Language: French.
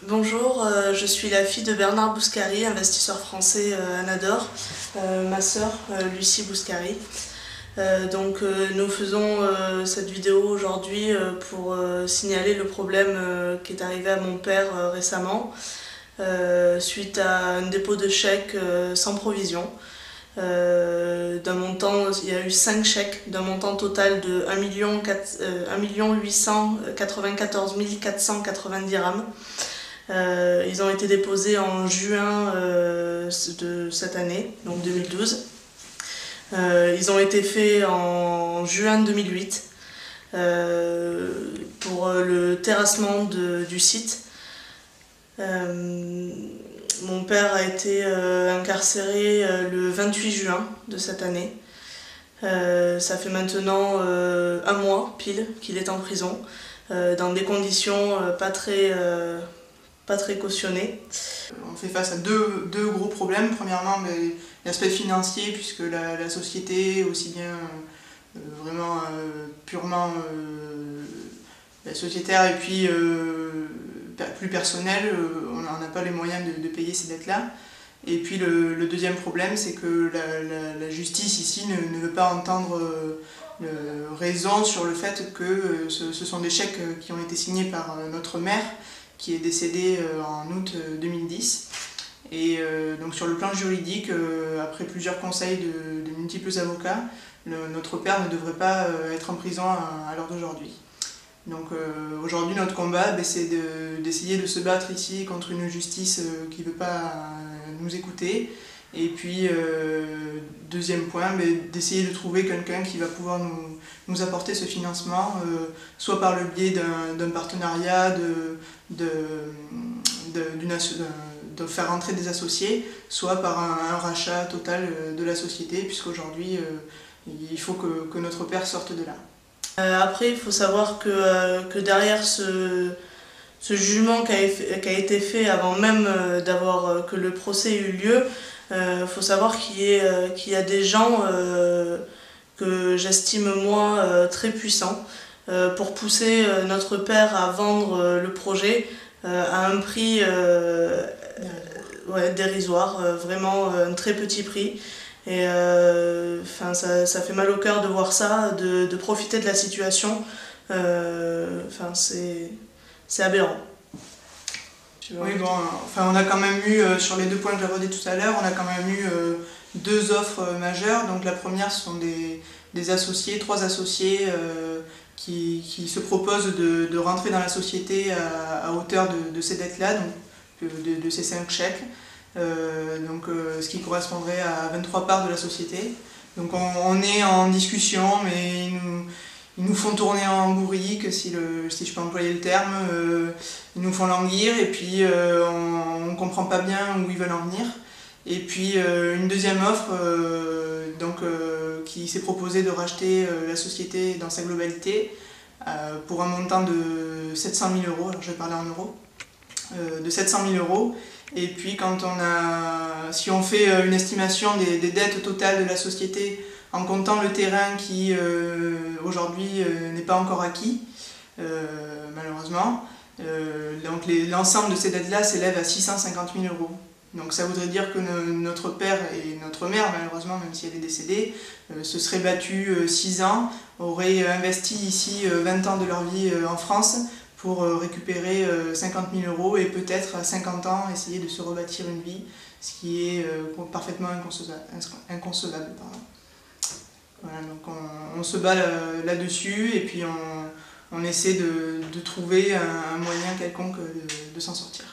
Bonjour, je suis la fille de Bernard Bouscari, investisseur français à Nador, ma sœur Lucie Bouscari. Nous faisons cette vidéo aujourd'hui pour signaler le problème qui est arrivé à mon père récemment suite à un dépôt de chèques sans provision. D'un montant, il y a eu 5 chèques d'un montant total de 1 894 490 dirhams. Ils ont été déposés en juin de cette année, donc 2012. Ils ont été faits en juin 2008 pour le terrassement du site. Mon père a été incarcéré le 28 juin de cette année. Ça fait maintenant un mois pile qu'il est en prison, dans des conditions pas très cautionnées. On fait face à deux gros problèmes. Premièrement, l'aspect financier, puisque la société, aussi bien vraiment purement sociétaire et puis plus personnel, on n'a pas les moyens de payer ces dettes-là. Et puis le deuxième problème, c'est que la justice ici ne veut pas entendre raison sur le fait que ce sont des chèques qui ont été signés par notre mère, qui est décédée en août 2010. Et donc sur le plan juridique, après plusieurs conseils de multiples avocats, notre père ne devrait pas être en prison à l'heure d'aujourd'hui. Donc aujourd'hui notre combat, c'est d'essayer de se battre ici contre une justice qui ne veut pas nous écouter. Et puis deuxième point, d'essayer de trouver quelqu'un qui va pouvoir nous apporter ce financement, soit par le biais d'un partenariat, de faire rentrer des associés, soit par un rachat total de la société, puisqu'aujourd'hui il faut que notre père sorte de là. Après, il faut savoir que derrière ce jugement qui a été fait avant même que le procès ait eu lieu, il faut savoir qu'il y a des gens que j'estime moi très puissants pour pousser notre père à vendre le projet à un prix dérisoire, vraiment un très petit prix. Et ça fait mal au cœur de voir ça, de profiter de la situation. C'est aberrant. Oui, bon, on a quand même eu, sur les deux points que j'abordais tout à l'heure, on a quand même eu deux offres majeures. Donc la première, ce sont des associés, 3 associés qui se proposent de rentrer dans la société à hauteur de ces dettes-là, donc de ces 5 chèques. Ce qui correspondrait à 23 parts de la société. Donc on est en discussion, mais ils nous font tourner en bourrique, si je peux employer le terme. Ils nous font languir et puis on ne comprend pas bien où ils veulent en venir. Et puis une deuxième offre qui s'est proposée de racheter la société dans sa globalité pour un montant de 700 000 €, alors je vais parler en euros, de 700 000 €. Et puis si on fait une estimation des dettes totales de la société en comptant le terrain qui aujourd'hui n'est pas encore acquis, malheureusement, donc l'ensemble de ces dettes-là s'élève à 650 000 €. Donc ça voudrait dire que notre père et notre mère, malheureusement, même si elle est décédée, se seraient battus 6 ans, auraient investi ici 20 ans de leur vie en France, pour récupérer 50 000 € et peut-être à 50 ans essayer de se rebâtir une vie, ce qui est parfaitement inconcevable. Voilà, donc on se bat là-dessus et puis on essaie de trouver un moyen quelconque de s'en sortir.